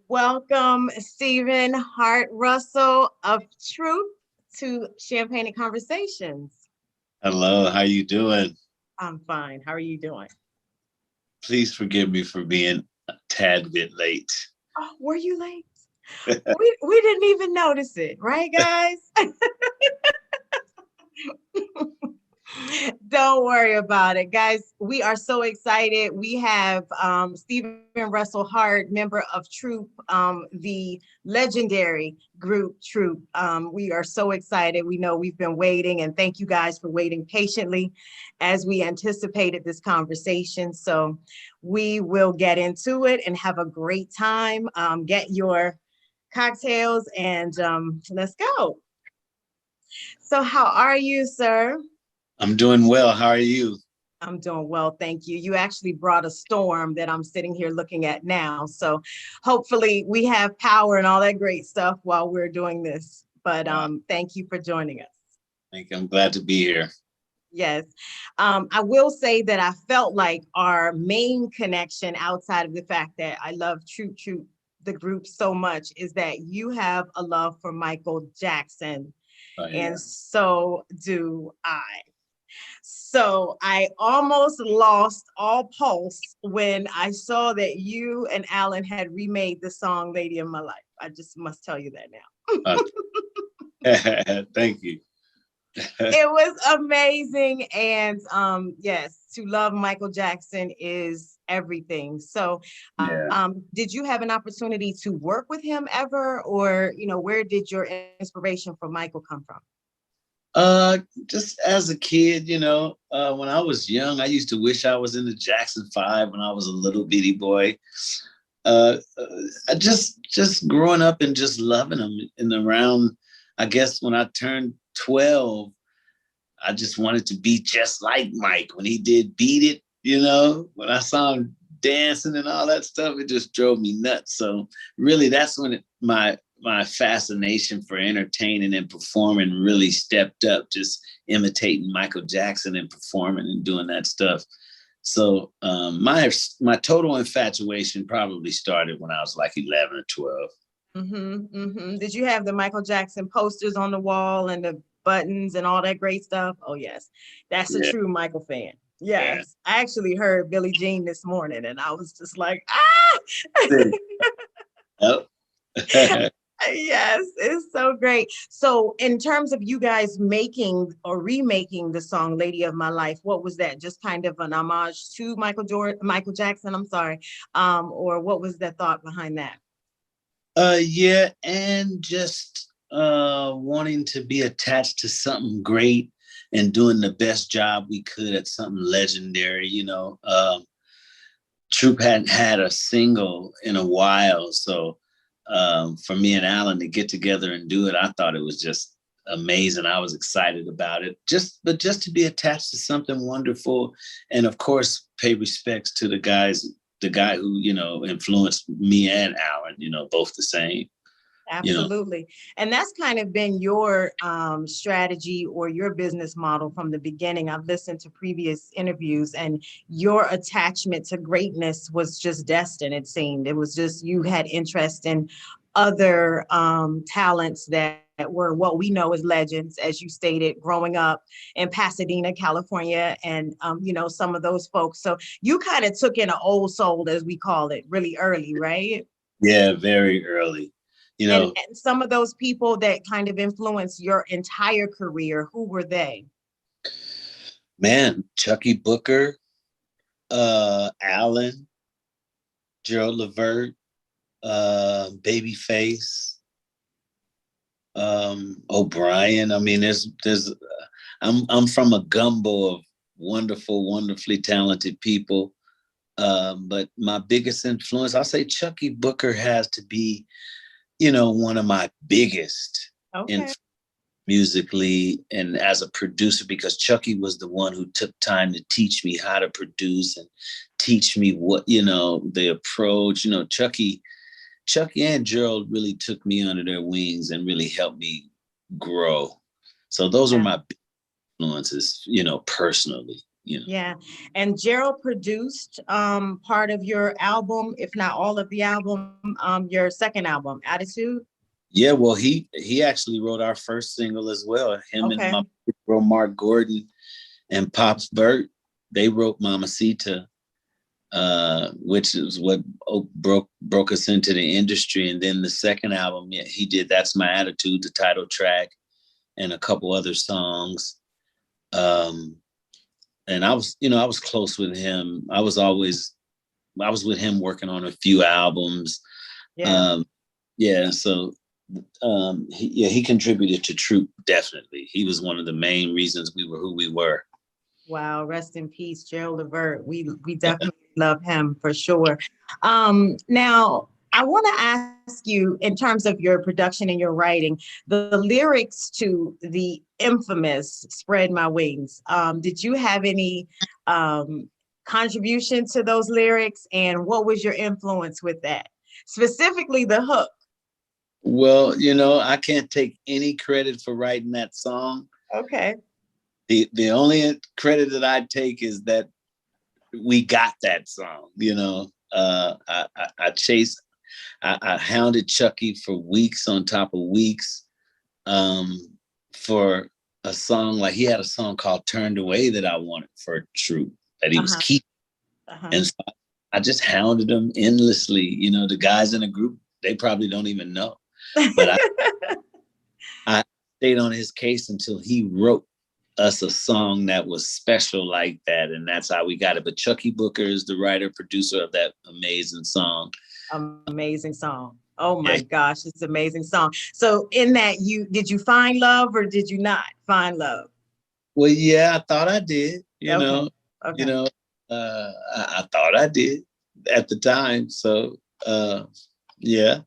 Welcome, Stephen Hart Russell of Truth to Champagne and Conversations. Hello, how you doing? I'm fine. How are you doing? Please forgive me for being a tad bit late. Oh, were you late? We didn't even notice it, right, guys? Don't worry about it, guys. We are so excited. We have Stephen Russell Hart, member of Troop, the legendary group Troop. We are so excited. We know we've been waiting, and thank you guys for waiting patiently as we anticipated this conversation. So we will get into it and have a great time. Get your cocktails and let's go. So how are you, sir? I'm doing well. How are you? I'm doing well, thank you. You actually brought a storm that I'm sitting here looking at now. So hopefully we have power and all that great stuff while we're doing this. But thank you for joining us. Thank you. I'm glad to be here. Yes. I will say that I felt like our main connection outside of the fact that I love Troop, the group so much, is that you have a love for Michael Jackson. Oh, yeah. And so do I. So I almost lost all pulse when I saw that you and Alan had remade the song Lady of My Life. I just must tell you that now. Thank you. It was amazing. And yes, to love Michael Jackson is everything. So did you have an opportunity to work with him ever? Or, where did your inspiration for Michael come from? Just as a kid, when I was young, I used to wish I was in the Jackson 5 when I was a little bitty boy. I just growing up and just loving them. And around, I guess when I turned 12, I just wanted to be just like Mike when he did Beat It, when I saw him dancing and all that stuff, it just drove me nuts. So really that's when my fascination for entertaining and performing really stepped up, just imitating Michael Jackson and performing and doing that stuff. So my total infatuation probably started when I was like 11 or 12. Mm-hmm, mm-hmm. Did you have the Michael Jackson posters on the wall and the buttons and all that great stuff? Oh, yes. That's a true Michael fan. Yes. Yeah. I actually heard Billie Jean this morning and I was just like, Yep. Yes, it's so great. So in terms of you guys making or remaking the song Lady of My Life, what was that? Just kind of an homage to Michael Jackson, I'm sorry. Or what was the thought behind that? Yeah, and just wanting to be attached to something great and doing the best job we could at something legendary, Troop hadn't had a single in a while, so for me and Alan to get together and do it, I thought it was just amazing. I was excited about it. Just to be attached to something wonderful, and of course, pay respects to the guy who influenced me and Alan. Both the same. Absolutely. And that's kind of been your strategy or your business model from the beginning. I've listened to previous interviews and your attachment to greatness was just destined, it seemed. It was just you had interest in other talents that were what we know as legends, as you stated, growing up in Pasadena, California, and some of those folks. So you kind of took in an old soul, as we call it, really early, right? Yeah, very early. And some of those people that kind of influenced your entire career, who were they? Man, Chucky Booker, Alan, Gerald Levert, Babyface, O'Brien. I mean, I'm from a gumbo of wonderfully talented people. But my biggest influence, I'll say Chucky Booker has to be, one of my biggest musically and as a producer, because Chucky was the one who took time to teach me how to produce and teach me what, the approach. Chucky and Gerald really took me under their wings and really helped me grow. So those are my influences, personally. you know. Yeah. And Gerald produced part of your album, if not all of the album, your second album, Attitude. Yeah, well, he actually wrote our first single as well. Him and Okay. my bro Mark Gordon and Pops Burt, they wrote Mamacita, which is what broke us into the industry. And then the second album, yeah, he did That's My Attitude, the title track, and a couple other songs. And I was, I was close with him. I was with him working on a few albums. Yeah. Yeah, so he contributed to Troop, definitely. He was one of the main reasons we were who we were. Wow. Rest in peace, Gerald Levert. We definitely love him for sure. Now I want to ask you, in terms of your production and your writing, the lyrics to the infamous Spread My Wings. Did you have any contribution to those lyrics, and what was your influence with that? Specifically the hook. Well, I can't take any credit for writing that song. Okay. The only credit that I take is that we got that song. I hounded Chucky for weeks on top of weeks, for a song. Like, he had a song called Turned Away that I wanted for Troop that he was keeping. And so I just hounded him endlessly. The guys in the group, they probably don't even know. But I stayed on his case until he wrote us a song that was special like that. And that's how we got it. But Chucky Booker is the writer, producer of that amazing song. Amazing song. Oh my gosh, it's an amazing song. So in that, did you find love or did you not find love? Well, yeah, I thought I did, Okay. I thought I did at the time. So, yeah.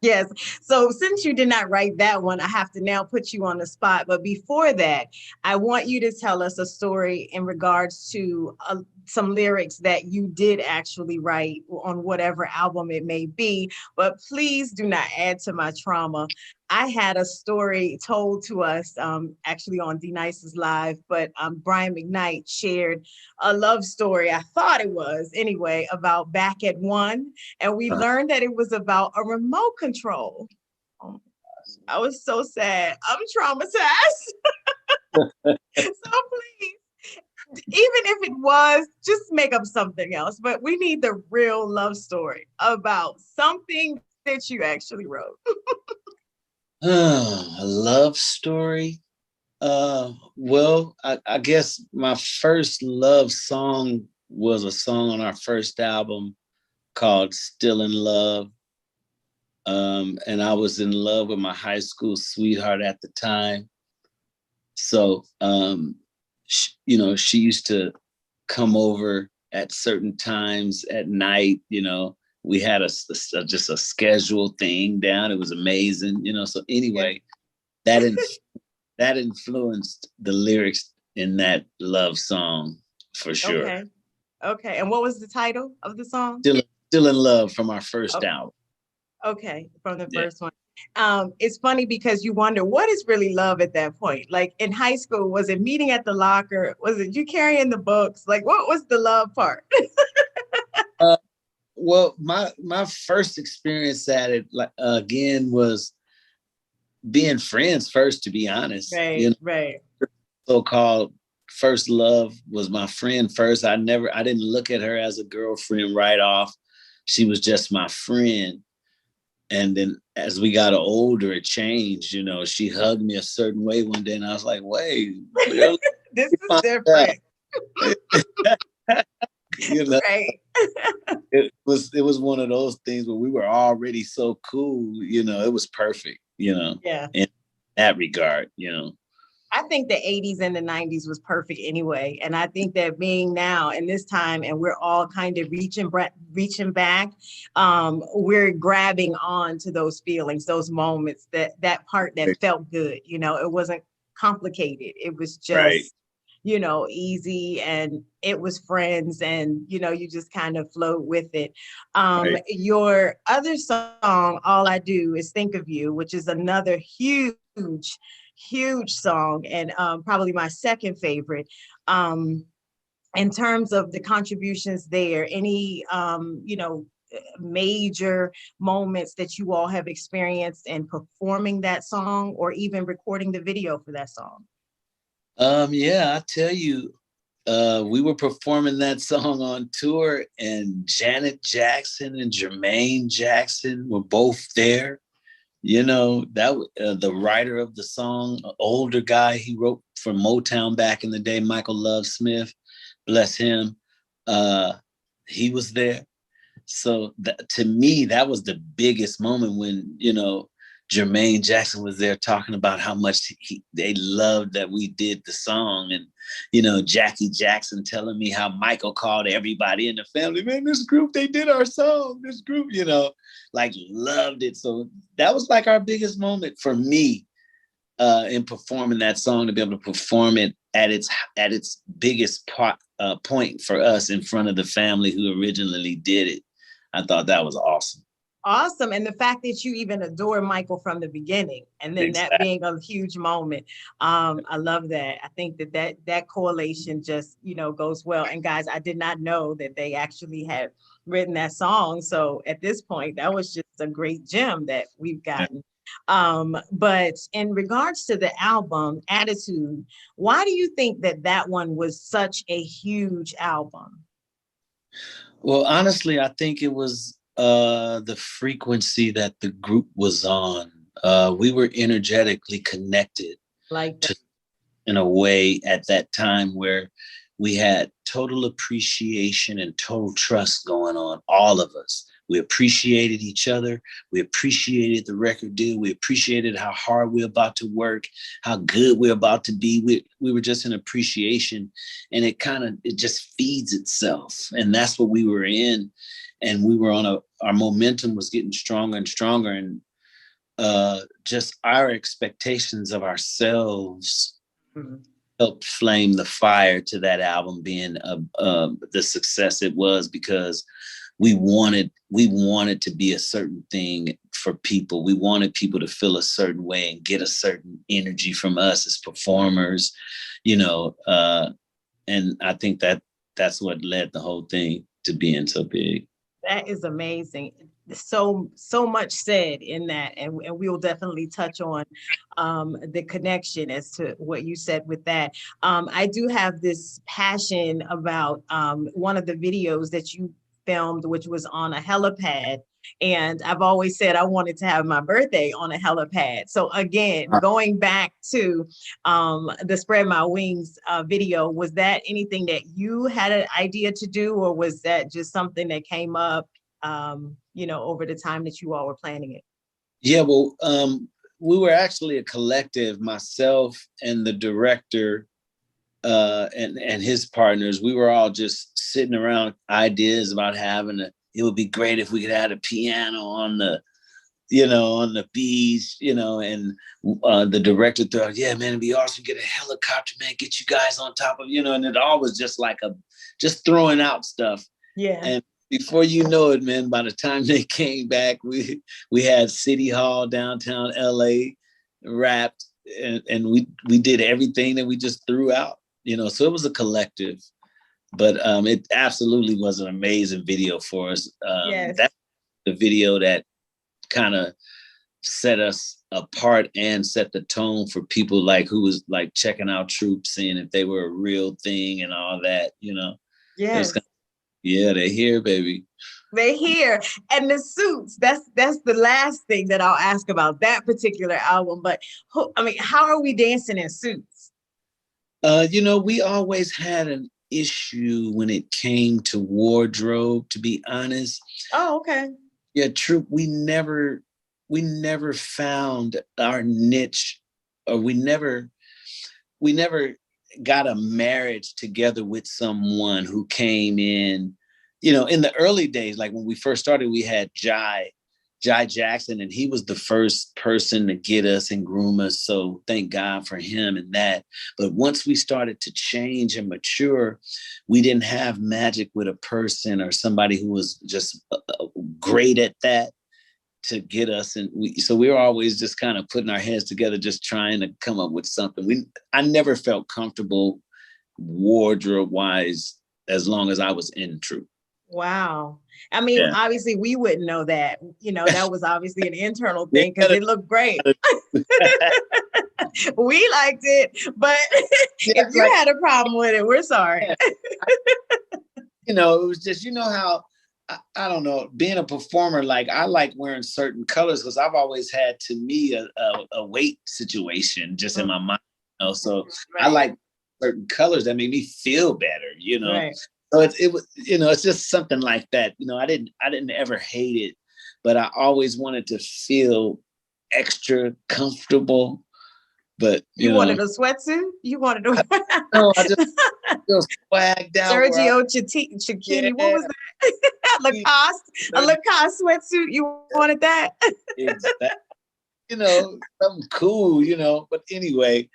Yes. So since you did not write that one, I have to now put you on the spot. But before that, I want you to tell us a story in regards to some lyrics that you did actually write on whatever album it may be. But please do not add to my trauma. I had a story told to us actually on D Nice's Live, but Brian McKnight shared a love story. I thought it was anyway about Back at One. And we learned that it was about a remote control. I was so sad. I'm traumatized. So please, even if it was, just make up something else. But we need the real love story about something that you actually wrote. A love story. Well, I guess my first love song was a song on our first album called Still in Love. And I was in love with my high school sweetheart at the time. So, she used to come over at certain times at night. We had just a schedule thing down. It was amazing, So anyway, that influenced the lyrics in that love song for sure. Okay. And what was the title of the song? Still in Love, from our first album. Okay, from the first one. It's funny because you wonder, what is really love at that point? Like in high school, was it meeting at the locker? Was it you carrying the books? Like, what was the love part? Well, my first experience at it, again, was being friends first, to be honest. Right. So-called first love was my friend first. I didn't look at her as a girlfriend right off. She was just my friend. And then as we got older, it changed. She hugged me a certain way one day, and I was like, wait, really? This is different. Right. It was one of those things where we were already so cool, it was perfect, Yeah. In that regard, I think the 80s and the 90s was perfect anyway. And I think that being now in this time and we're all kind of reaching back, we're grabbing on to those feelings, those moments, that part that felt good. It wasn't complicated. It was just, easy, and it was friends, and, you just kind of flow with it. Your other song, All I Do Is Think of You, which is another huge song, and probably my second favorite. in terms of the contributions there, any, major moments that you all have experienced in performing that song or even recording the video for that song? Yeah, I tell you, we were performing that song on tour, and Janet Jackson and Jermaine Jackson were both there. You know, that the writer of the song, an older guy, he wrote for Motown back in the day, Michael Love Smith, bless him. Uh, he was there. So to me, that was the biggest moment when, Jermaine Jackson was there talking about how much they loved that we did the song. And, Jackie Jackson telling me how Michael called everybody in the family, man, this group, they did our song, this group, like loved it. So that was like our biggest moment for me in performing that song, to be able to perform it at its biggest point for us in front of the family who originally did it. I thought that was awesome. Awesome. And the fact that you even adore Michael from the beginning, and then Exactly. that being a huge moment. I love that. I think that correlation just, goes well. And guys, I did not know that they actually had written that song. So at this point, that was just a great gem that we've gotten. But in regards to the album Attitude, why do you think that one was such a huge album? Well, honestly, I think it was the frequency that the group was on. We were energetically connected in a way at that time where we had total appreciation and total trust going on, all of us. We appreciated each other. We appreciated the record deal. We appreciated how hard we're about to work, how good we're about to be. We were just in appreciation, and it just feeds itself. And that's what we were in. And we were our momentum was getting stronger and stronger. And just our expectations of ourselves helped flame the fire to that album being the success it was, because we wanted to be a certain thing for people. We wanted people to feel a certain way and get a certain energy from us as performers, and I think that's what led the whole thing to being so big. That is amazing. So much said in that, and we will definitely touch on the connection as to what you said with that. I do have this passion about one of the videos that you filmed, which was on a helipad. And I've always said I wanted to have my birthday on a helipad. So again, going back to the Spread My Wings video, was that anything that you had an idea to do, or was that just something that came up, over the time that you all were planning it? Yeah, well, we were actually a collective, myself and the director and his partners. We were all just sitting around ideas about it would be great if we could add a piano on the beach, and the director thought, yeah, man, it'd be awesome to get a helicopter, man, get you guys on top of, and it all was just like just throwing out stuff. Yeah. And before you know it, man, by the time they came back, we had City Hall, downtown LA wrapped, and we did everything that we just threw out, so it was a collective. But it absolutely was an amazing video for us. Yes. That's the video that kind of set us apart and set the tone for people who was checking out Troop, seeing if they were a real thing and all that, Yes. Yeah, they're here, baby. They're here. And the suits, that's the last thing that I'll ask about that particular album. But how are we dancing in suits? We always had an issue when it came to wardrobe, to be honest. Oh, okay. Yeah, Troop, we never found our niche, or we never got a marriage together with someone who came in, in the early days, like when we first started, we had Jai Jackson, and he was the first person to get us and groom us. So thank God for him and that. But once we started to change and mature, we didn't have magic with a person or somebody who was just great at that to get us. And we were always just kind of putting our heads together, just trying to come up with something. I never felt comfortable wardrobe wise as long as I was in truth. Wow. I mean, Yeah. obviously we wouldn't know that, that was obviously an internal Yeah. thing because it looked great. We liked it, but Yeah, if you had a problem with it, we're sorry. yeah. It was just, how, I don't know, being a performer, like I like wearing certain colors because I've always had, to me, a weight situation just in my mind, so Right. I like certain colors that make me feel better, Right. so it was, it's just something like that. I didn't ever hate it, but I always wanted to feel extra comfortable. But You wanted a sweatsuit? You wanted a no, I just feel swagged out. Sergio Chikini. Yeah, What was that? A Lacoste sweatsuit. You wanted that? exactly. Something cool, but anyway,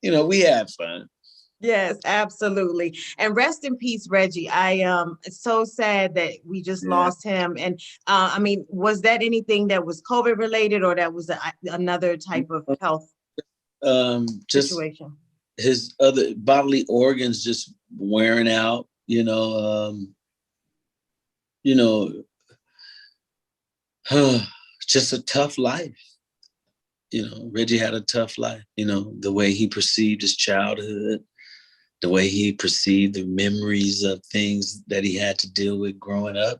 we had fun. Yes, absolutely. And rest in peace, Reggie. It's so sad that we just Yeah. lost him. And I mean, was that anything that was COVID related, or that was another type of health Just situation? his other bodily organs just wearing out, you know, just a tough life. Reggie had a tough life, the way he perceived his childhood, the way he perceived the memories of things that he had to deal with growing up.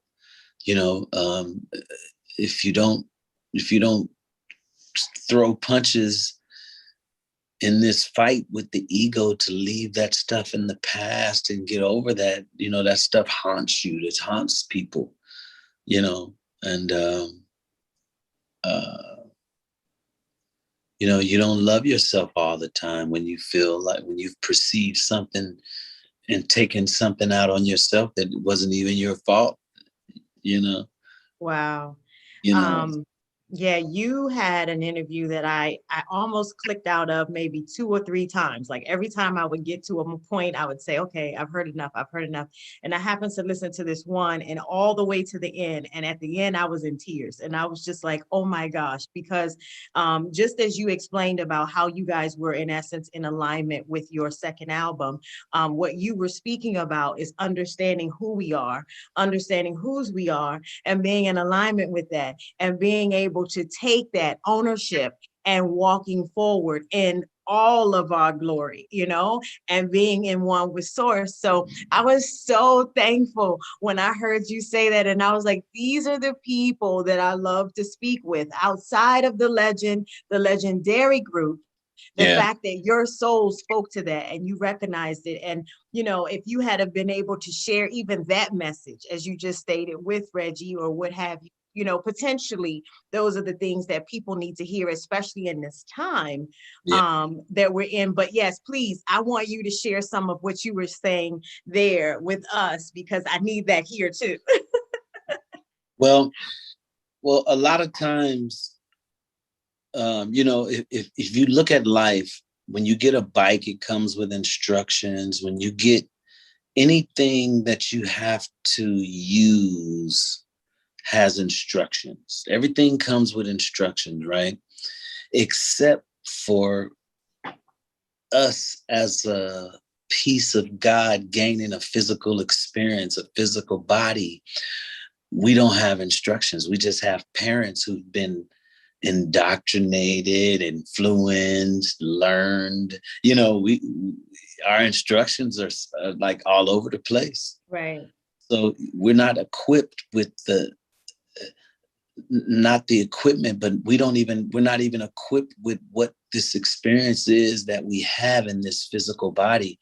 If you don't throw punches in this fight with the ego to leave that stuff in the past and get over that, that stuff haunts you. It haunts people, and you don't love yourself all the time when you feel like, when you've perceived something and taken something out on yourself that wasn't even your fault, you know. Wow. You know. Yeah, you had an interview that I almost clicked out of maybe 2 or 3 times. Like every time I would get to a point, I would say, okay, I've heard enough. I've heard enough. And I happened to listen to this one and all the way to the end. And at the end, I was in tears. And I was just like, oh my gosh, because just as you explained about how you guys were in essence in alignment with your second album, what you were speaking about is understanding who we are, understanding whose we are, and being in alignment with that, and being able to take that ownership and walking forward in all of our glory, and being in one with source. So I was so thankful when I heard you say that. And I was like, these are the people that I love to speak with outside of the legendary group. The fact that your soul spoke to that and you recognized it. And, if you had have been able to share even that message, as you just stated, with Reggie or what have you, potentially those are the things that people need to hear, especially in this time that we're in. But yes, please, I want you to share some of what you were saying there with us, because I need that here too. Well, a lot of times, if you look at life, when you get a bike, it comes with instructions. When you get anything that you have to use has instructions. Everything comes with instructions, right? Except for us as a piece of God gaining a physical experience, a physical body. We don't have instructions. We just have parents who've been indoctrinated, influenced, learned. Our instructions are like all over the place. Right. So we're not equipped with not the equipment, but we're not even equipped with what this experience is that we have in this physical body.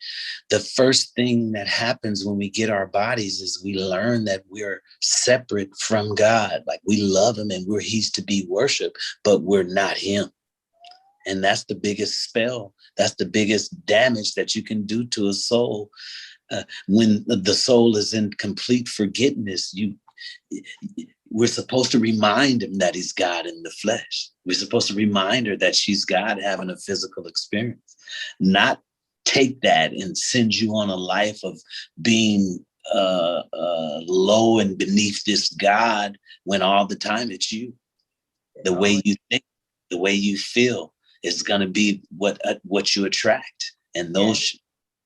The first thing that happens when we get our bodies is we learn that we're separate from God. Like we love him and he's to be worshiped, but we're not him. And that's the biggest spell. That's the biggest damage that you can do to a soul. When the soul is in complete forgiveness, we're supposed to remind him that he's God in the flesh. We're supposed to remind her that she's God having a physical experience, not take that and send you on a life of being low and beneath this God, when all the time it's you. The way you think, the way you feel is going to be what you attract. And those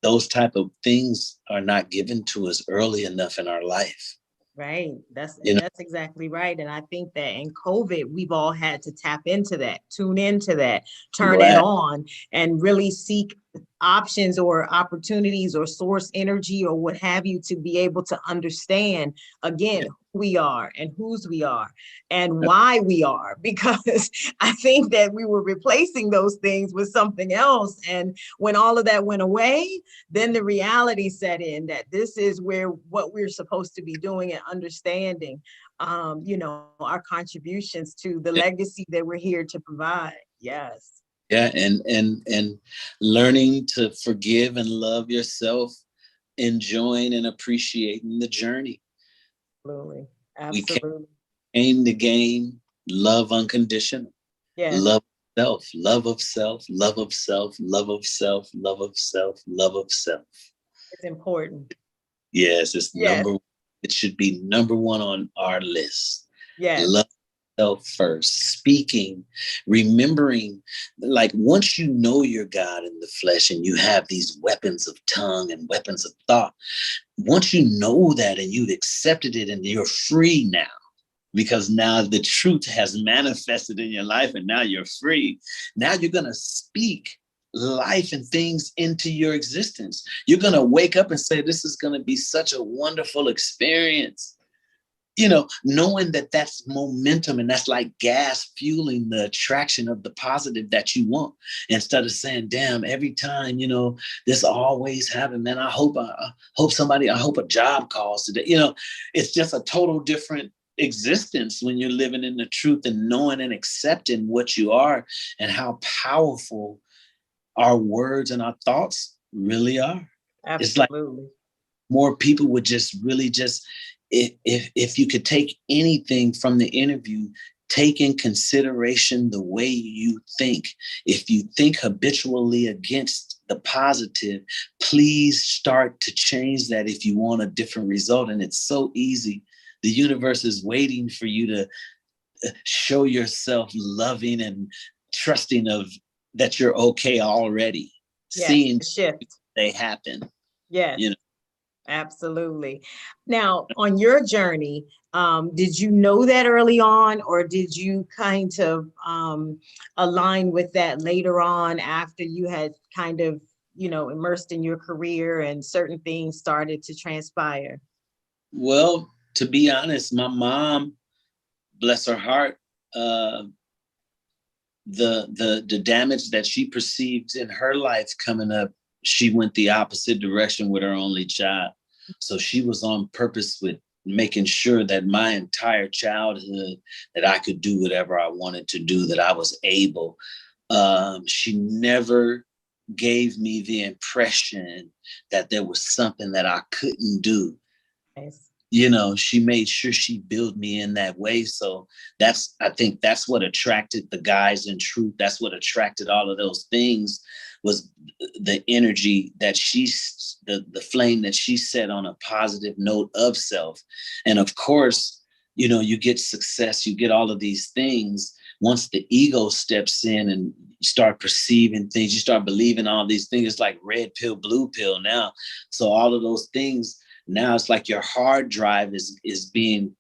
those type of things are not given to us early enough in our life. Right. That's You know, that's exactly right. And I think that in COVID, we've all had to tap into that, tune into that, I'm turn it glad. on, and really seek options or opportunities or source energy or what have you to be able to understand again Yeah. who we are and whose we are and why we are. Because I think that we were replacing those things with something else. And when all of that went away, then the reality set in that this is where what we're supposed to be doing and understanding, our contributions to the legacy that we're here to provide. Yes. Yeah, and learning to forgive and love yourself, enjoying and appreciating the journey. Absolutely. We Absolutely. came to gain love unconditional, Yes. love of self, love of self, love of self, love of self, love of self, love of self. It's important. Yes, it's Yes. it should be number one on our list. Yes. Love self first, speaking, remembering, like once you know your God in the flesh and you have these weapons of tongue and weapons of thought, once you know that and you've accepted it and you're free now, because now the truth has manifested in your life and now you're free. Now you're going to speak life and things into your existence. You're going to wake up and say, this is going to be such a wonderful experience. You know, knowing that that's momentum and that's like gas fueling the attraction of the positive that you want, instead of saying, damn, every time, this always happens, man. I hope a job calls today. It's just a total different existence when you're living in the truth and knowing and accepting what you are and how powerful our words and our thoughts really are. It's like Absolutely. more people would just really just, if you could take anything from the interview, take in consideration the way you think. If you think habitually against the positive, please start to change that if you want a different result. And it's so easy. The universe is waiting for you to show yourself loving and trusting of that you're okay already. Yes. Seeing The shift. they happen, Yes. you know. Absolutely. Now, on your journey, did you know that early on, or did you kind of align with that later on after you had kind of, immersed in your career and certain things started to transpire? Well, to be honest, my mom, bless her heart, uh, the damage that she perceived in her life coming up, she went the opposite direction with her only child. So she was on purpose with making sure that my entire childhood, that I could do whatever I wanted to do, that I was able. She never gave me the impression that there was something that I couldn't do. Nice. She made sure she built me in that way. So I think that's what attracted the guys in truth. That's what attracted all of those things, was the energy that the flame that she set on a positive note of self. And of course, you get success, you get all of these things. Once the ego steps in and you start perceiving things, you start believing all these things. It's like red pill, blue pill now. So all of those things, now it's like your hard drive is being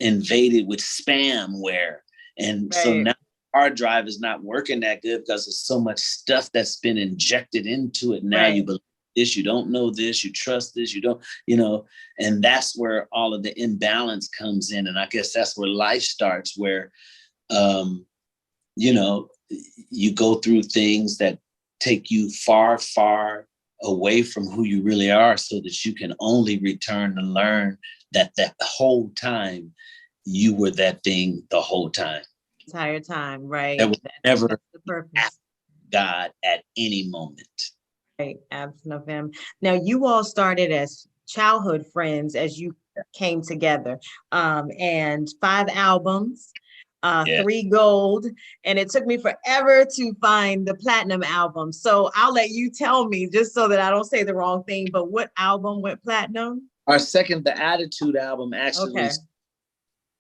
invaded with spamware. And so Right. now hard drive is not working that good because there's so much stuff that's been injected into it. Now you Right. believe this, you don't know this, you trust this, you don't, and that's where all of the imbalance comes in. And I guess that's where life starts, where, you know, you go through things that take you far, far away from who you really are, so that you can only return and learn that whole time you were that thing the whole time. Entire time. Right. There was never That's the purpose. God at any moment. Right. Absolutely. Now, you all started as childhood friends as you came together, and 5 albums, Yeah. 3 gold, and it took me forever to find the platinum album. So I'll let you tell me, just so that I don't say the wrong thing, but what album went platinum? Our second, the Attitude album, actually, Okay.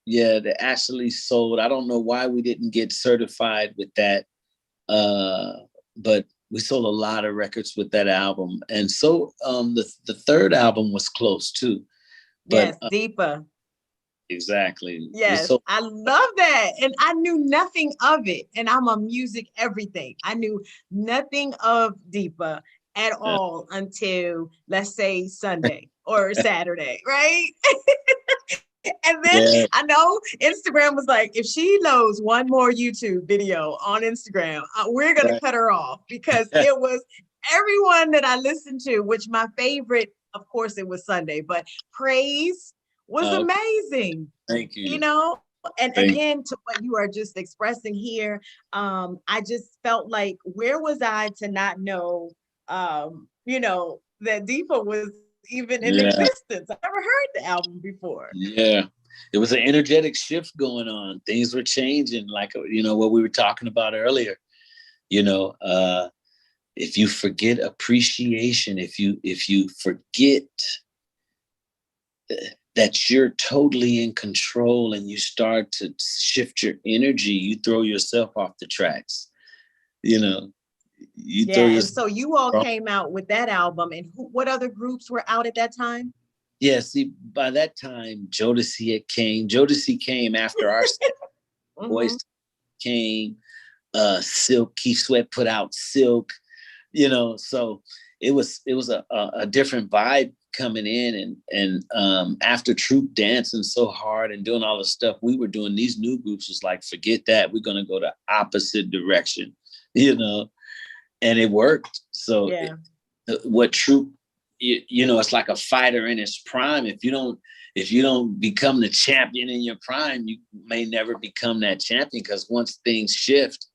yeah, that actually sold. I don't know why we didn't get certified with that, but We sold a lot of records with that album. And so the third album was close too. But Yes, Diva. exactly. Yes, I love that. And I knew nothing of it. And I'm a music everything. I knew nothing of Diva at all until, let's say, Sunday or Saturday, right? And then yeah, I know Instagram was like, if she loads one more YouTube video on Instagram, we're going to right. cut her off, because it was everyone that I listened to, which my favorite, of course, it was Sunday, but Praise was Okay. amazing, Thank you you. know? And Thank again, to what you are just expressing here, I just felt like, where was I to not know, that Diva was even in Yeah. existence? I never heard the album before. Yeah. It was an energetic shift going on. Things were changing, like, what we were talking about earlier. You know, if you forget appreciation, if you forget that you're totally in control and you start to shift your energy, you throw yourself off the tracks. You know, you throw Yeah, and yourself so you all off. came out with that album, and what other groups were out at that time? Yeah, see, by that time, Jodeci came after our Hmm. voice came. Silk, Keith Sweat put out Silk, so it was a different vibe coming in, and after Troop dancing so hard and doing all the stuff we were doing, these new groups was like, forget that, we're gonna go the opposite direction, and it worked. So Yeah. what Troop, it's like a fighter in his prime. If you don't become the champion in your prime, you may never become that champion, because once things shift,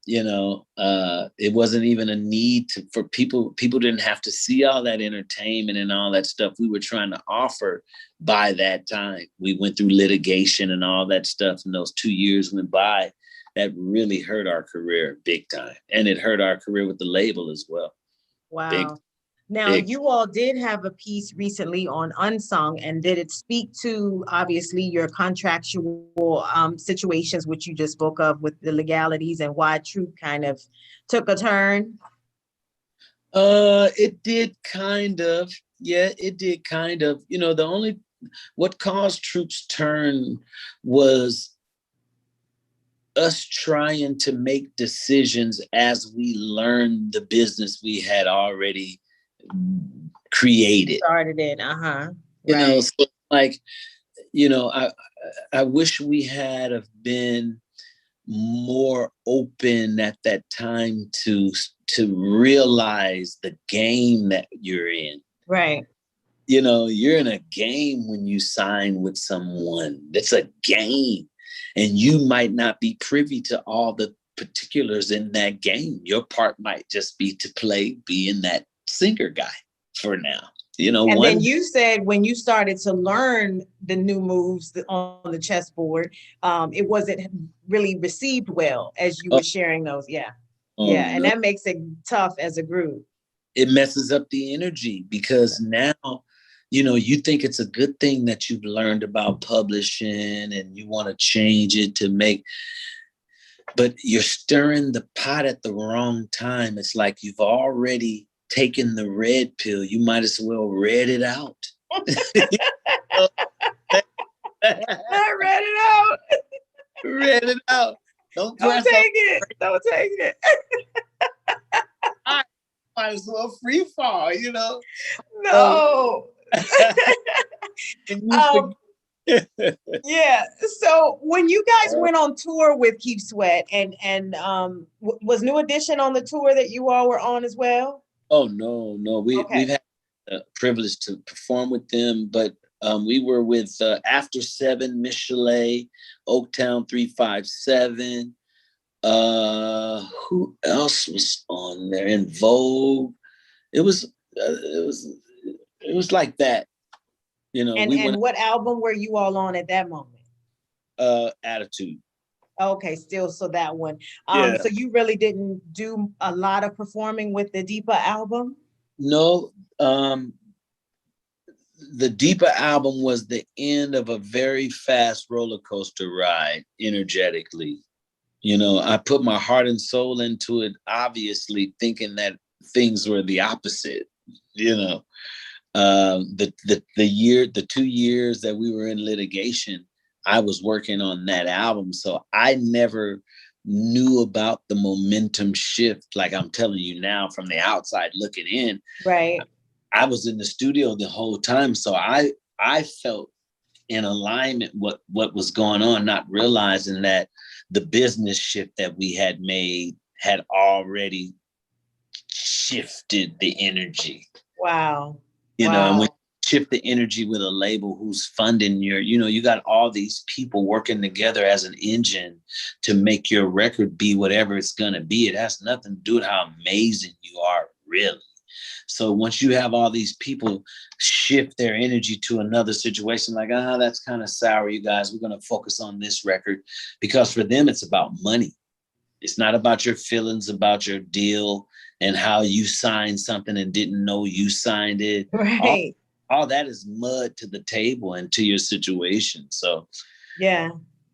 it wasn't even a need for people didn't have to see all that entertainment and all that stuff we were trying to offer. By that time, we went through litigation and all that stuff, and those 2 years went by. That really hurt our career big time, and it hurt our career with the label as well. Big, Wow. Now, big. you all did have a piece recently on Unsung, and did it speak to, obviously, your contractual situations, which you just spoke of with the legalities, and why Troop kind of took a turn? It did kind of. Yeah, it did kind of. What caused Troop's turn was us trying to make decisions as we learned the business we had already created. Started it, uh-huh. So Right. like, I wish we had have been more open at that time to realize the game that you're in. Right. You're in a game when you sign with someone. It's a game. And you might not be privy to all the particulars in that game. Your part might just be to play being that singer guy for now. And then you said, when you started to learn the new moves on the chessboard, it wasn't really received well as you oh, were sharing those. Yeah. oh Yeah. And no, that makes it tough as a group. it messes up the energy, because now, you think it's a good thing that you've learned about publishing and you want to change it to make, but you're stirring the pot at the wrong time. It's like you've already taken the red pill. You might as well red it out. I read it out. Red it out. Don't Don't press on. take it. Don't take it. I might as well free fall. Um, No. and you um, forget. yeah. So when you guys went on tour with Keith Sweat, and was New Edition on the tour that you all were on as well? Oh no. We've Okay. had the privilege to perform with them, but we were with After Seven, Michelet, Oaktown 357. Who else was on there? In Vogue. It was like that. And We went what album were you all on at that moment? Attitude. Okay, still, so that one. Yeah. So you really didn't do a lot of performing with the Deepa album? No, the Diva album was the end of a very fast roller coaster ride, energetically. I put my heart and soul into it, obviously thinking that things were the opposite. The 2 years that we were in litigation, I was working on that album. So I never knew about the momentum shift. Like I'm telling you now from the outside looking in. Right. I was in the studio the whole time. So I felt in alignment what was going on, not realizing that the business shift that we had made had already shifted the energy. Wow. And when you shift the energy with a label who's funding you got all these people working together as an engine to make your record be whatever it's going to be. It has nothing to do with how amazing you are, really. So once you have all these people shift their energy to another situation, like, that's kind of sour, you guys, we're going to focus on this record, because for them, it's about money. It's not about your feelings, about your deal and how you signed something and didn't know you signed it. Right. All that is mud to the table and to your situation. So, yeah.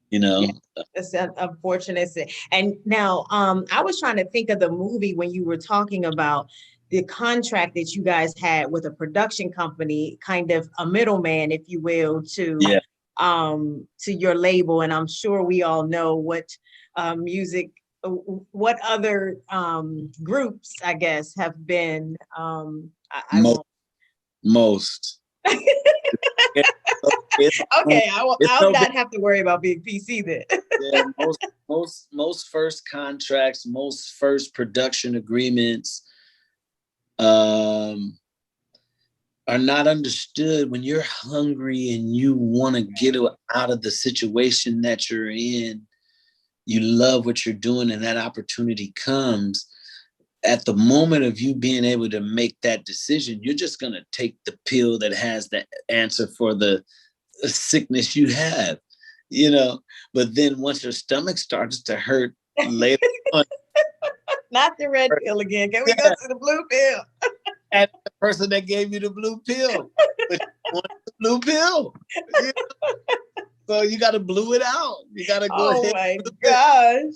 Yeah, it's unfortunate. And now, I was trying to think of the movie when you were talking about the contract that you guys had with a production company, kind of a middleman, if you will, to your label. And I'm sure we all know what what other groups, I guess, have been. Most. Okay, I'll not have to worry about being PC then. Yeah, most first contracts, most first production agreements are not understood. When you're hungry and you want to get out of the situation that you're in, you love what you're doing, and that opportunity comes. At the moment of you being able to make that decision, you're just going to take the pill that has the answer for the sickness you have, but then once your stomach starts to hurt later on. Not the red pill again. Can we go to the blue pill? And the person that gave you the blue pill, but you want the blue pill. So you got to blue it out. You got to go ahead. Oh my gosh.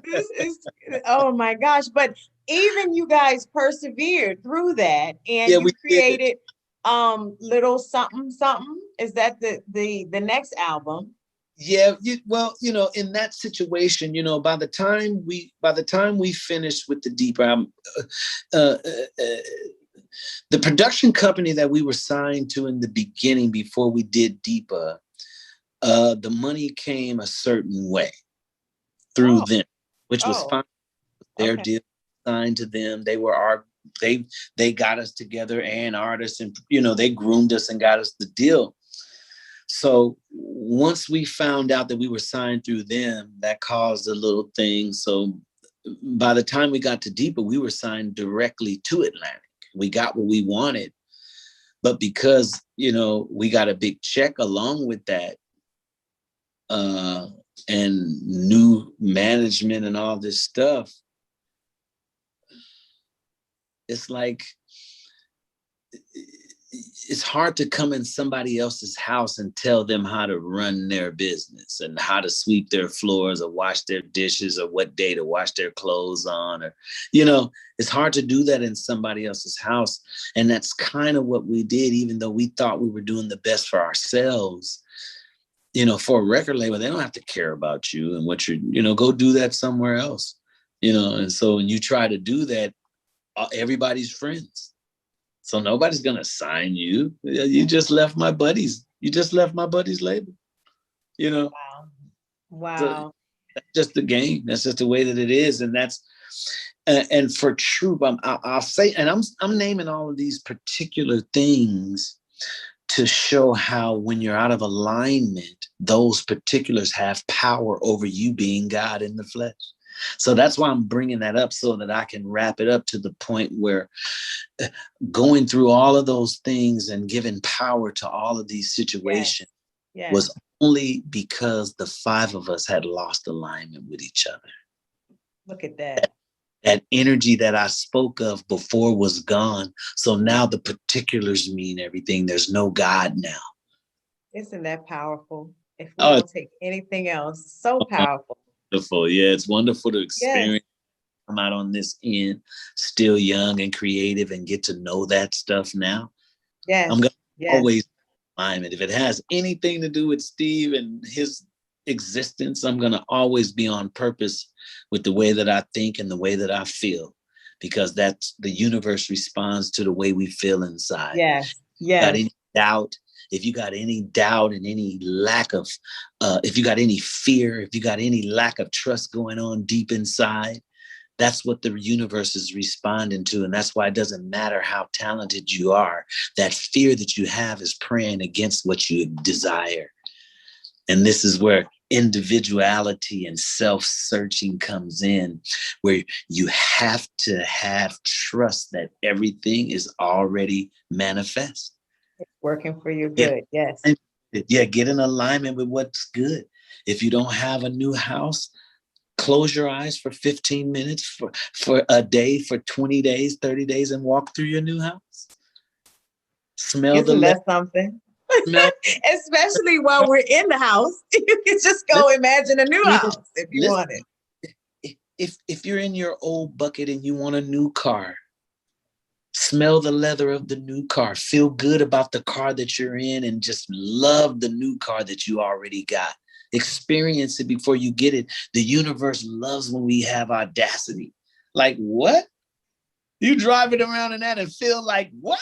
This is, oh my gosh. But even you guys persevered through that, and you created little something something. Is that the next album? Yeah, in that situation, by the time we finished with the Deeper album, the production company that we were signed to in the beginning before we did Deepa, the money came a certain way through them, which was fine. Their deal signed to them. They were they got us together and artists, and they groomed us and got us the deal. So once we found out that we were signed through them, that caused a little thing. So by the time we got to Deepa, we were signed directly to Atlantic. We got what we wanted. But because, we got a big check along with that, and new management and all this stuff, it's like, it's hard to come in somebody else's house and tell them how to run their business and how to sweep their floors or wash their dishes or what day to wash their clothes on, or, it's hard to do that in somebody else's house. And that's kind of what we did, even though we thought we were doing the best for ourselves. For a record label, they don't have to care about you and what you're, go do that somewhere else, and so when you try to do that, everybody's friends. So nobody's going to sign you. You just left my buddies. You just left my buddy's label, Wow. So that's just the game. That's just the way that it is. And that's, and for Troop, I'll say, and I'm naming all of these particular things to show how when you're out of alignment, those particulars have power over you being God in the flesh. So that's why I'm bringing that up, so that I can wrap it up to the point where going through all of those things and giving power to all of these situations was only because the five of us had lost alignment with each other. Look at that. That energy that I spoke of before was gone. So now the particulars mean everything. There's no God now. Isn't that powerful? If we don't take anything else, so powerful. Wonderful. Yeah, it's wonderful to Yes, experience. Come out on this end, still young and creative, and get to know that stuff now. I'm yes, gonna yes. always alignment. If it has anything to do with Steve and his existence, I'm gonna always be on purpose with the way that I think and the way that I feel, because that's the universe responds to the way we feel inside. Yes, Got yes. any doubt? If you got any doubt and any lack of, if you got any fear, if you got any lack of trust going on deep inside, that's what the universe is responding to. And that's why it doesn't matter how talented you are. That fear that you have is praying against what you desire. And this is where individuality and self-searching comes in, where you have to have trust that everything is already manifest. It's working for your Get, good. Yes. yeah, get in alignment with what's good. If you don't have a new house, close your eyes for 15 minutes for a day, for 20 days, 30 days, and walk through your new house. Smell Isn't the that something? smell. Especially while we're in the house. You can just go imagine a new Listen, house if you listen, want it. if you're in your old bucket and you want a new car, smell the leather of the new car. Feel good about the car that you're in and just love the new car that you already got. Experience it before you get it. The universe loves when we have audacity. Like, what? You driving around in that and feel like, what?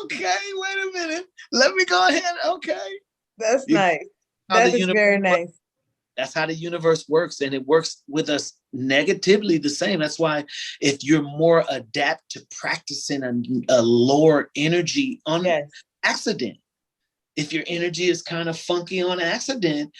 Okay, wait a minute. Let me go ahead. Okay. That's You, nice. how That the is universe very works. nice. That's how the universe works, and it works with us negatively the same. That's why if you're more adapt to practicing a lower energy on Yes. accident, if your energy is kind of funky on accident,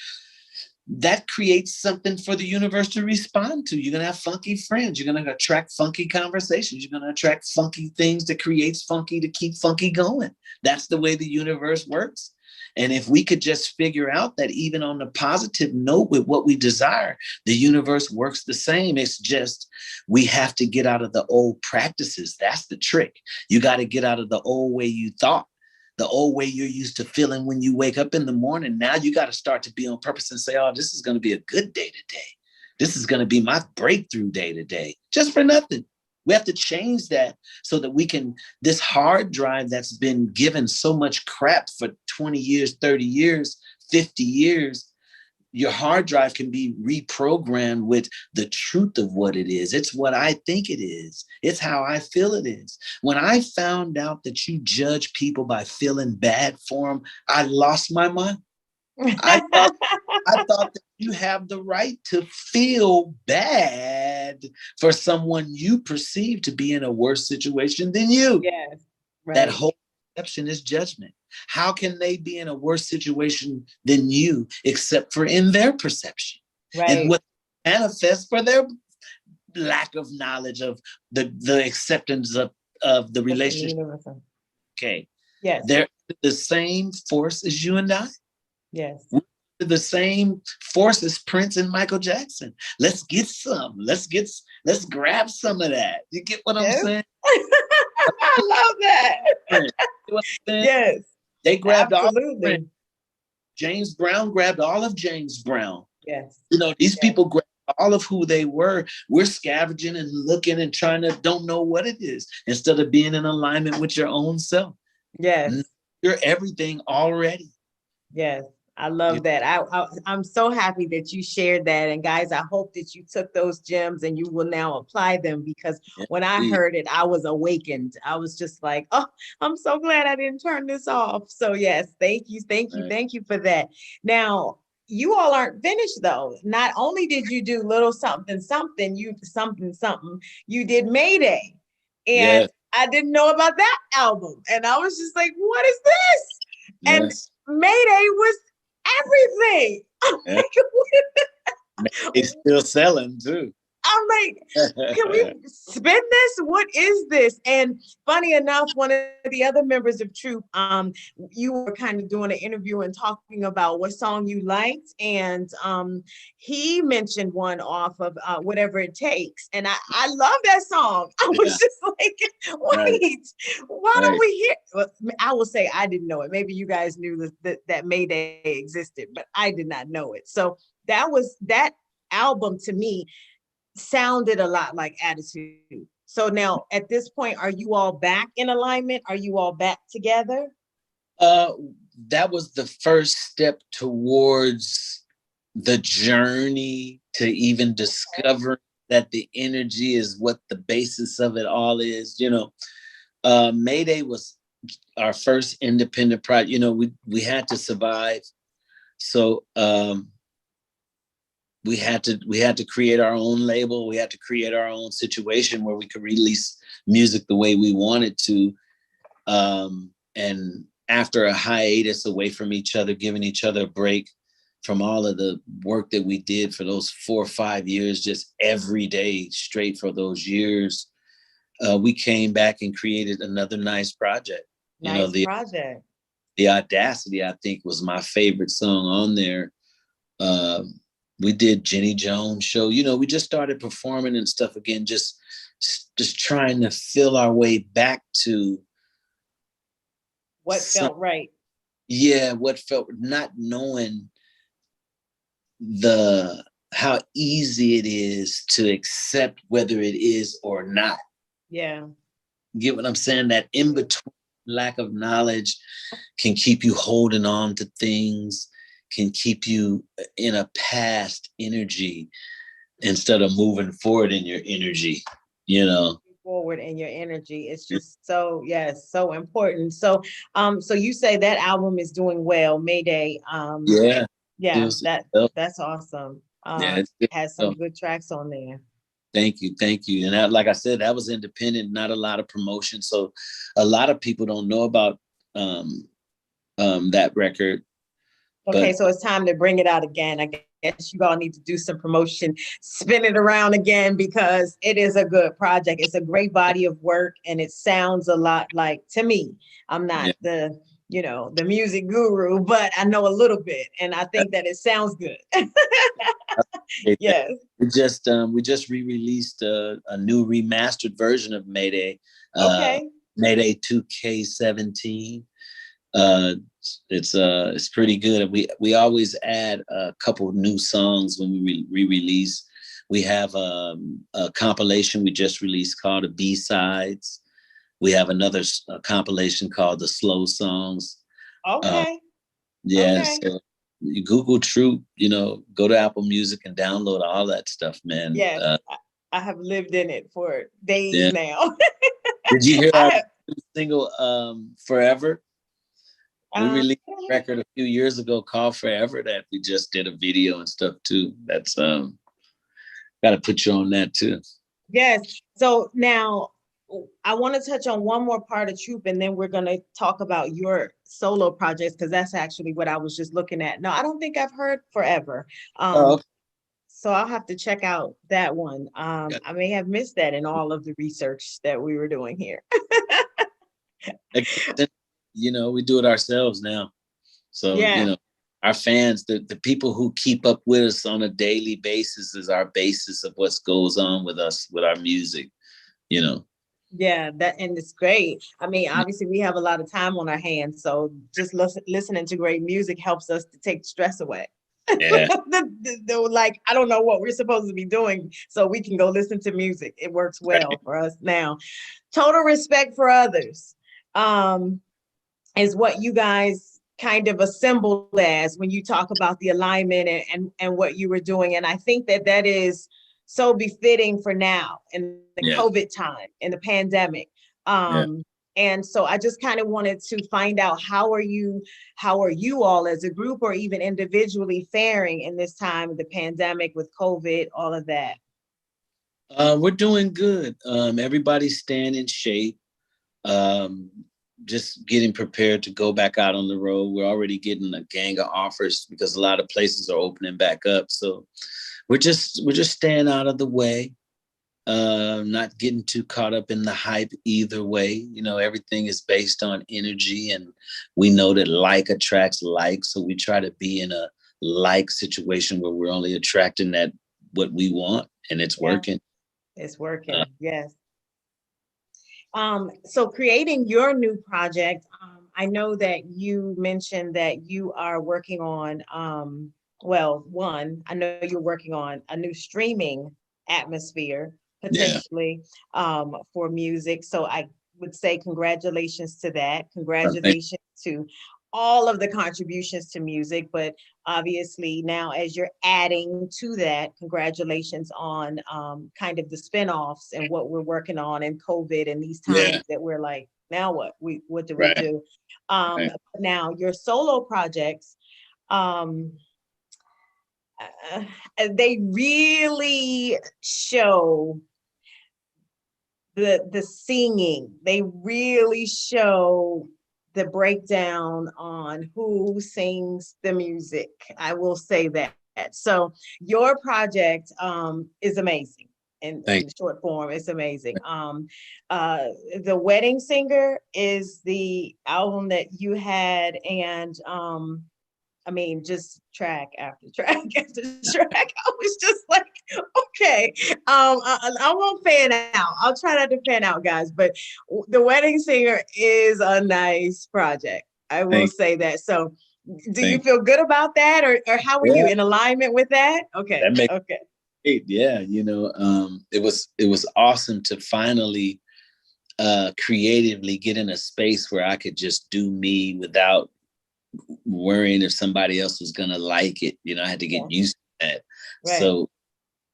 that creates something for the universe to respond to. You're going to have funky friends. You're going to attract funky conversations. You're going to attract funky things that creates funky to keep funky going. That's the way the universe works. And if we could just figure out that even on the positive note with what we desire, the universe works the same. It's just we have to get out of the old practices. That's the trick. You got to get out of the old way you thought, the old way you're used to feeling when you wake up in the morning. Now you got to start to be on purpose and say, oh, this is going to be a good day today. This is going to be my breakthrough day today, just for nothing. We have to change that so that we can, this hard drive that's been given so much crap for 20 years, 30 years, 50 years, your hard drive can be reprogrammed with the truth of what it is. It's what I think it is. It's how I feel it is. When I found out that you judge people by feeling bad for them, I lost my mind. I thought I thought that you have the right to feel bad for someone you perceive to be in a worse situation than you. Yes. That Right. whole perception is judgment. How can they be in a worse situation than you, except for in their perception? And Right. what manifests for their lack of knowledge of the acceptance of the That's in the relationship. universe. Okay. Yes. They're the same force as you and I. Yes. We're the same force as Prince and Michael Jackson. Let's get some. Let's grab some of that. You get what I'm Yes. saying? I love that. You get what I'm saying? Yes. They grabbed all the Prince. Absolutely. James Brown grabbed all of James Brown. Yes. You know, these Yes. people grabbed all of who they were. We're scavenging and looking and trying to don't know what it is instead of being in alignment with your own self. Yes. You're everything already. Yes. I love that. I'm so happy that you shared that. And guys, I hope that you took those gems and you will now apply them, because when I heard it, I was awakened. I was just like, oh, I'm so glad I didn't turn this off. So yes, thank you. Thank you. Thank you for that. Now, you all aren't finished though. Not only did you do little something, something, you did Mayday. And Yes. I didn't know about that album. And I was just like, what is this? And Yes. Mayday was everything. I'm Yeah. like, It's still selling too. I'm like, can we spin this? What is this? And funny enough, one of the other members of Troop, you were kind of doing an interview and talking about what song you liked, and he mentioned one off of Whatever It Takes, and I love that song. I was just like, wait, why don't we hear? Well, I will say I didn't know it. Maybe you guys knew that Mayday existed, but I did not know it. So that album to me sounded a lot like Attitude. So now at this point, are you all back in alignment? Are you all back together? Uh, that was the first step towards the journey to even discover that the energy is what the basis of it all is. Mayday was our first independent project. We had to survive, so we had to create our own label. We had to create our own situation where we could release music the way we wanted to. And after a hiatus away from each other, giving each other a break from all of the work that we did for those 4 or 5 years, just every day straight for those years, we came back and created another nice project. Nice project. The Audacity, I think, was my favorite song on there. We did Jenny Jones show. We just started performing and stuff again, just trying to feel our way back to what felt right. Yeah, what felt, not knowing how easy it is to accept whether it is or not. Yeah. Get what I'm saying? That in between lack of knowledge can keep you holding on to things, can keep you in a past energy instead of moving forward in your energy, forward in your energy. It's just so, yes, so important. So you say that album is doing well, Mayday. Yeah. Yeah, that's awesome. Yeah, has some good tracks on there. Thank you. And that, like I said, that was independent, not a lot of promotion. So a lot of people don't know about that record. Okay, so it's time to bring it out again. I guess you all need to do some promotion, spin it around again, because it is a good project. It's a great body of work, and it sounds a lot like, to me, I'm not the music guru, but I know a little bit, and I think that it sounds good. Yes. We just re-released a new remastered version of Mayday. Okay. Mayday 2K17. It's pretty good. We always add a couple new songs when we re-release. We have a compilation we just released called the B-Sides. We have another compilation called the Slow Songs. Okay. Yes. Okay. So you Google Troop, go to Apple Music and download all that stuff, man. Yes, I have lived in it for days now. Did you hear our single Forever? We released a record a few years ago called Forever that we just did a video and stuff too. That's got to put you on that too. Yes. So now I want to touch on one more part of Troop, and then we're going to talk about your solo projects, because that's actually what I was just looking at. No, I don't think I've heard Forever. Okay. So I'll have to check out that one. I may have missed that in all of the research that we were doing here. We do it ourselves now. So, our fans, the people who keep up with us on a daily basis is our basis of what goes on with us, with our music, Yeah, and it's great. I mean, obviously we have a lot of time on our hands, so just listening to great music helps us to take stress away. Yeah. Like, I don't know what we're supposed to be doing, so we can go listen to music. It works well for us now. Total Respect for Others is what you guys kind of assembled as when you talk about the alignment and what you were doing. And I think that is so befitting for now in the COVID time, in the pandemic. And so I just kind of wanted to find out, how are you all as a group or even individually faring in this time of the pandemic with COVID, all of that? We're doing good. Everybody's staying in shape. Just getting prepared to go back out on the road. We're already getting a gang of offers because a lot of places are opening back up. So we're just staying out of the way. Not getting too caught up in the hype either way. Everything is based on energy, and we know that like attracts like. So we try to be in a like situation where we're only attracting what we want, and it's working. It's working. Yes. So creating your new project, I know that you mentioned that you are working on well, one, I know you're working on a new streaming atmosphere Yeah. potentially for music. So I would say congratulations to that. Thank Congratulations to all of the contributions to music, but obviously now as you're adding to that, congratulations on kind of the spinoffs and what we're working on in COVID and these Yeah. times that we're like, now what do we Right. do? Right. Now your solo projects, um, uh, they really show the singing. They really show the breakdown on who sings the music. I will say that. So your project is amazing. In Thank short form, it's amazing. Uh, the Wedding Singer is the album that you had, and I mean, just track after track after track. I was just like, okay, I won't fan out. I'll try not to fan out, guys. But the Wedding Singer is a nice project. I will thank say that. So, do you thank feel good about that, or how are you yeah, in alignment with that? Okay, that makes okay, it. Yeah, it was awesome to finally creatively get in a space where I could just do me without worrying if somebody else was gonna like it. I had to yeah, get used to that. right. So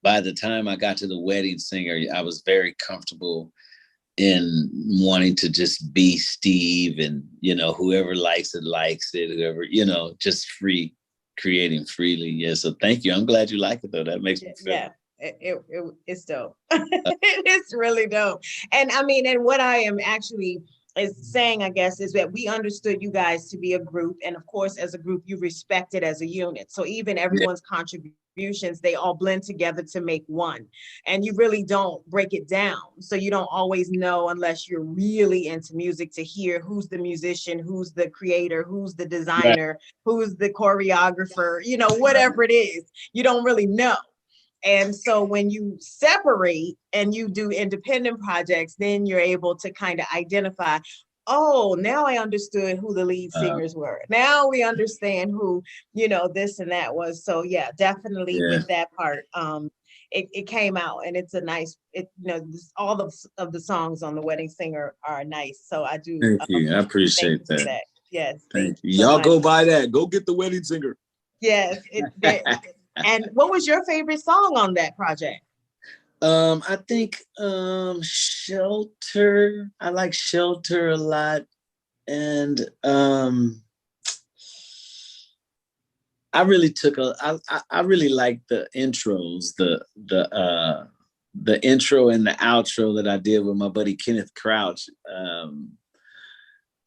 by the time I got to the Wedding Singer, I was very comfortable in wanting to just be Steve, and whoever likes it, whoever, just free, creating freely. Yeah. So thank you. I'm glad you like it though. That makes me feel Yeah, it's dope. It's really dope. And I mean, and what I am actually is saying, I guess, is that we understood you guys to be a group. And of course, as a group, you respect it as a unit. So even yeah, everyone's contributions, they all blend together to make one. And you really don't break it down. So you don't always know unless you're really into music to hear who's the musician, who's the creator, who's the right, designer, who's the choreographer, right. whatever it is, you don't really know. And so when you separate and you do independent projects, then you're able to kind of identify, oh, now I understood who the lead Uh, singers were. Now we understand who, this and that was. So yeah, definitely yeah. with that part, it came out and it's a nice, all of the songs on The Wedding Singer are nice. So I do Thank you. I thank appreciate you for that. that. Yes, Thank thank you you. so Y'all much. go buy that. Go get the Wedding Singer. Yes, and what was your favorite song on that project? I think Shelter. I like Shelter a lot. And I really I really like the intros, the intro and the outro that I did with my buddy Kenneth Crouch.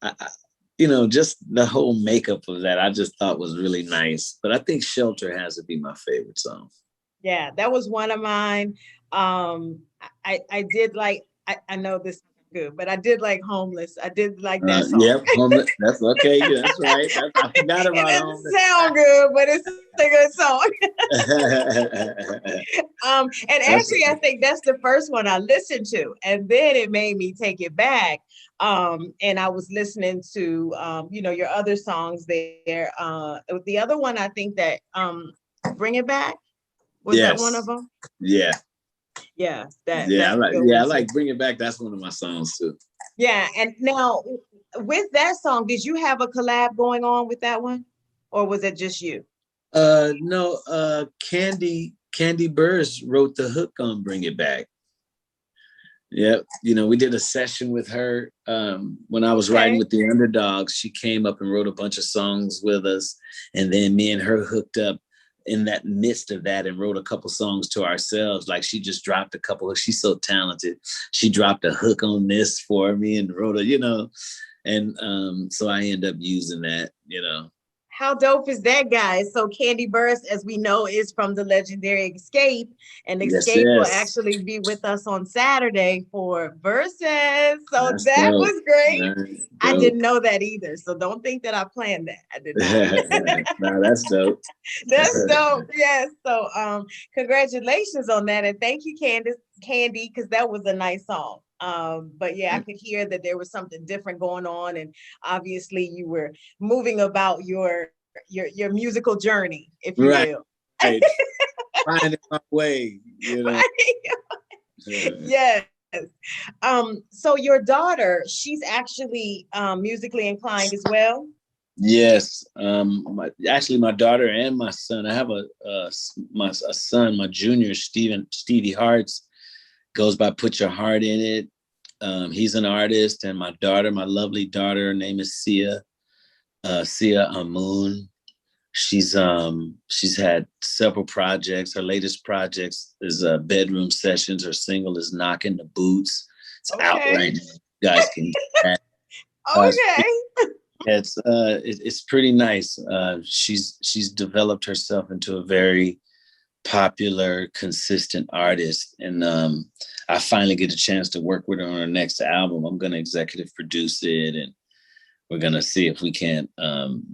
I just the whole makeup of that I just thought was really nice. But I think Shelter has to be my favorite song. Yeah, that was one of mine. I did like, I know this is good, but I did like Homeless. I did like that song. Yep, Homeless. That's okay. Yeah, that's right. I forgot It about doesn't Homeless. sound good, but it's a good song. And That's actually, I think that's the first one I listened to, and then it made me take it back. And I was listening to, your other songs there. The other one, I think that Bring It Back, was that one of yes. them? Yeah. Yeah, Yeah. that's a good one I too. like Bring It Back. That's one of my songs too. Yeah, and now with that song, did you have a collab going on with that one, or was it just you? No, Candy Burris wrote the hook on Bring It Back. Yep. We did a session with her when I was riding Okay. with the Underdogs. She came up and wrote a bunch of songs with us. And then me and her hooked up in that midst of that and wrote a couple songs to ourselves. Like she just dropped a couple. She's so talented. She dropped a hook on this for me and wrote and so I end up using that. How dope is that, guys? So Candy Burst, as we know, is from the legendary Escape, and Yes, Escape will yes. actually be with us on Saturday for Versus. So That's that dope. was great. That's I dope. didn't know that either, so don't think that I planned that. I did not. No, that's dope. That's dope. Yes. So congratulations on that. And thank you, Candy, because that was a nice song. But yeah, I could hear that there was something different going on. And obviously you were moving about your your musical journey, if you Right, will. right. Finding my way, you know. Yes. So your daughter, she's actually musically inclined as well. Yes. Actually, my daughter and my son. I have a son, my junior, Stevie Harts, goes by Put Your Heart in It. He's an artist, and my daughter, my lovely daughter, her name is Sia Amun. She's had several projects. Her latest projects is Bedroom Sessions. Her single is Knocking the Boots. It's out Okay. right now. You guys can get that. Okay. It's pretty nice. She's developed herself into a very popular, consistent artist, and I finally get a chance to work with her on her next album. I'm going to executive produce it, and we're going to see if we can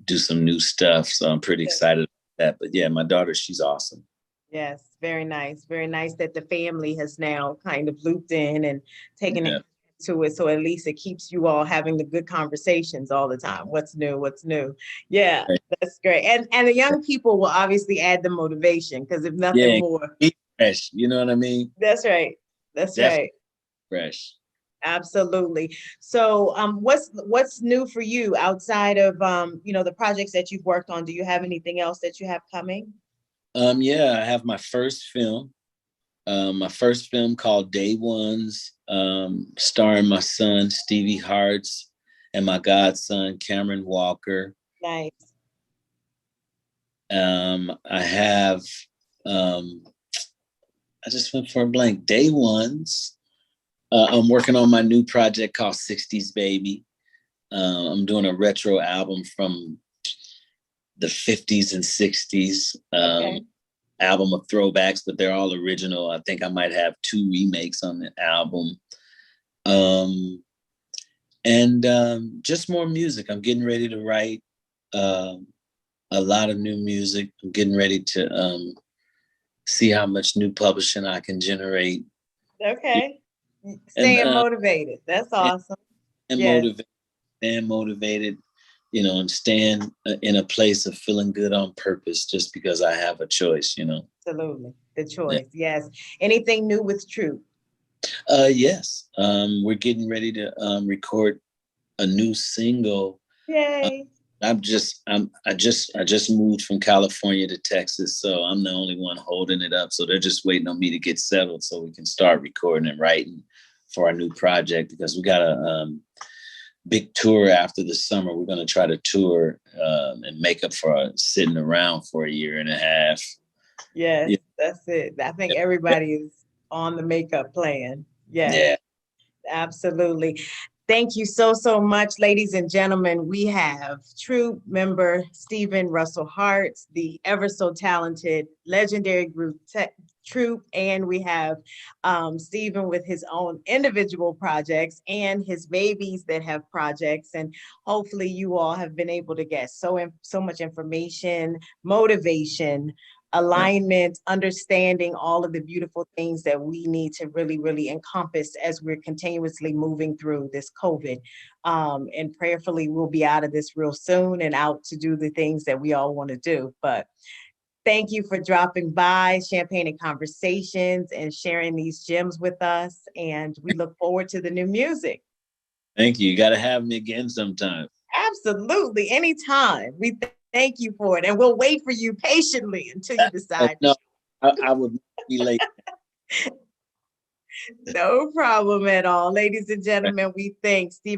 do some new stuff. So I'm pretty excited about that. But yeah, my daughter, she's awesome. Yes, very nice. Very nice that the family has now kind of looped in and taken Yeah. it to it. So at least it keeps you all having the good conversations all the time. What's new? What's new? Yeah, Right. that's great. And the young people will obviously add the motivation because if nothing Yeah, more, keep fresh. You know what I mean? that's right. That's Definitely right. fresh. Absolutely. So what's new for you outside of the projects that you've worked on? Do you have anything else that you have coming? Yeah, I have my first film called Day Ones, starring my son Stevie Harts and my godson Cameron Walker. Nice. I have I just went for a blank. Day Ones. I'm working on my new project called 60s Baby. I'm doing a retro album from the 50s and 60s. Okay. Album of throwbacks, but they're all original. I think I might have 2 remakes on the album. And just more music. I'm getting ready to write a lot of new music. I'm getting ready to see how much new publishing I can generate. Okay. And Staying motivated. That's awesome. and Yes, motivated, staying motivated, and staying in a place of feeling good on purpose just because I have a choice, absolutely. The Yeah. choice. Yes. Anything new with True? Yes. We're getting ready to record a new single. Uh, Yay. I just moved from California to Texas, so I'm the only one holding it up. So they're just waiting on me to get settled so we can start recording and writing for our new project, because we got a big tour after the summer. We're going to try to tour and make up for sitting around for a year and a half. Yes, Yeah. that's it. I think everybody is on the makeup plan. Yes. Yeah. Absolutely. Thank you so, so much, ladies and gentlemen. We have Troop member Stephen Russell Harts, the ever so talented, legendary group Troop, and we have Stephen with his own individual projects and his babies that have projects. And hopefully, you all have been able to get so much information, motivation, alignment, understanding all of the beautiful things that we need to really, really encompass as we're continuously moving through this COVID. And prayerfully, we'll be out of this real soon and out to do the things that we all want to do. But thank you for dropping by, Champagne and Conversations, and sharing these gems with us. And we look forward to the new music. Thank you. You got to have me again sometime. Absolutely. Anytime. We thank you for it. And we'll wait for you patiently until you decide. No, I would be late. No problem at all. Ladies and gentlemen, we thank Steve